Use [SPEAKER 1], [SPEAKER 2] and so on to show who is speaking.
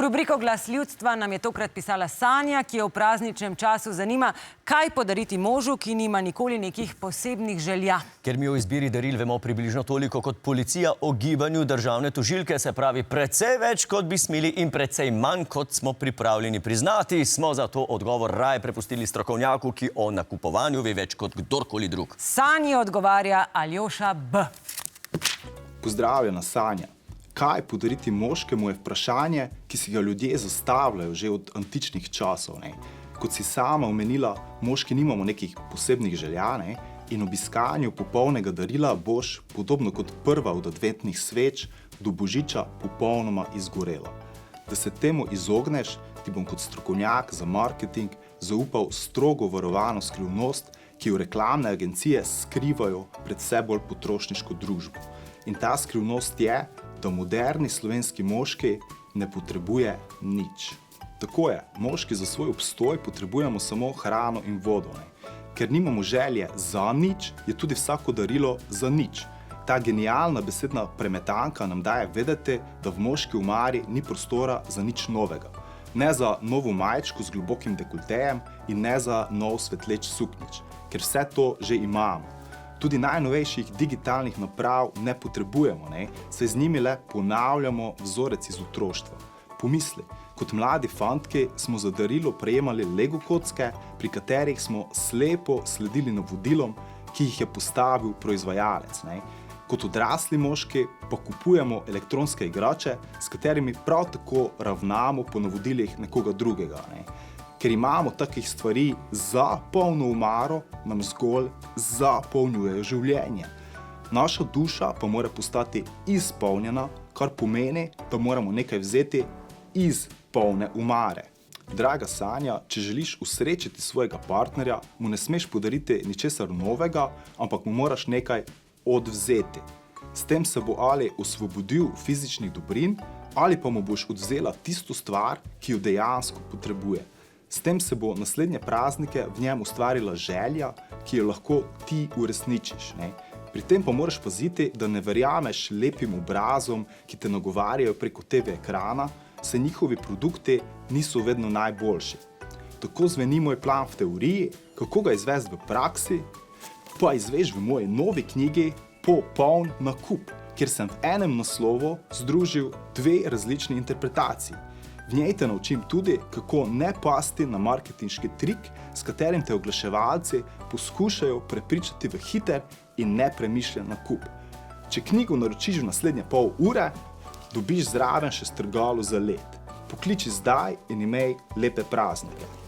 [SPEAKER 1] rubriko Glas ljudstva nam je tokrat pisala Sanja, ki jo v prazničnem času zanima, kaj podariti možu, ki nima nikoli nekih posebnih želja.
[SPEAKER 2] Ker mi o izbiri daril vemo približno toliko kot policija o gibanju državne tožilke, se pravi precej več, kot bi smeli in precej manj, kot smo pripravljeni priznati, smo zato odgovor raje prepustili strokovnjaku, ki o nakupovanju ve več kot kdorkoli drug.
[SPEAKER 1] Sanji odgovarja Aljoša B.
[SPEAKER 3] Pozdravljena, Sanja. Kaj podariti moškemu je vprašanje, ki si ga ljudje zastavljajo že od antičnih časov. Kot si sama omenila, moški nimamo nekih posebnih želja, in ob iskanju popolnega darila boš, podobno kot prva od adventnih sveč, do božiča popolnoma izgorela. Da se temu izogneš, ti bom kot strokovnjak za marketing zaupal strogo varovano skrivnost, ki jo reklamne agencije skrivajo pred vse bolj potrošniško družbo. In ta skrivnost je, da moderni slovenski moški ne potrebuje nič. Tako je, moški za svoj obstoj potrebujemo samo hrano in vodo. Ker nimamo želje za nič, je tudi vsako darilo za nič. Ta genialna besedna premetanka nam daje vedeti, da v moški omari ni prostora za nič novega. Ne za novo majčko z globokim dekoltejem in ne za nov svetleč suknjič, ker vse to že imamo. Tudi najnovejših digitalnih naprav ne potrebujemo, saj z njimi le ponavljamo vzorec iz otroštva. Pomisli, kot mladi fantki smo za darilo prejemali Lego kocke, pri katerih smo slepo sledili navodilom, ki jih je postavil proizvajalec. Kot odrasli moški pa kupujemo elektronske igrače, s katerimi prav tako ravnamo po navodilih nekoga drugega. Ker imamo takih stvari za polno omaro, nam zgolj zapolnjujejo življenje. Naša duša pa mora postati izpolnjena, kar pomeni, da moramo nekaj vzeti iz polne omare. Draga Sanja, če želiš usrečiti svojega partnerja, mu ne smeš podariti ničesar novega, ampak mu moraš nekaj odvzeti. S tem se bo ali osvobodil fizičnih dobrin, ali pa mu boš odvzela tisto stvar, ki jo dejansko potrebuje. S tem se bo naslednje praznike v njem ustvarila želja, ki jo lahko ti uresničiš. Pri tem pa moraš paziti, da ne verjameš lepim obrazom, ki te nagovarjajo preko TV ekrana, saj njihovi produkti niso vedno najboljši. Tako zveni moj plan v teoriji, kako ga izvesti v praksi, pa izveš v moji novi knjigi Popoln nakup, kjer sem v enem naslovu združil dve različni interpretaciji. V njej te naučim tudi, kako ne pasti na marketinški trik, s katerim te oglaševalci poskušajo prepričati v hiter in nepremišljen nakup. Če knjigo naročiš v naslednje pol ure, dobiš zraven še strgalo za led. Pokliči zdaj in imej lepe praznike.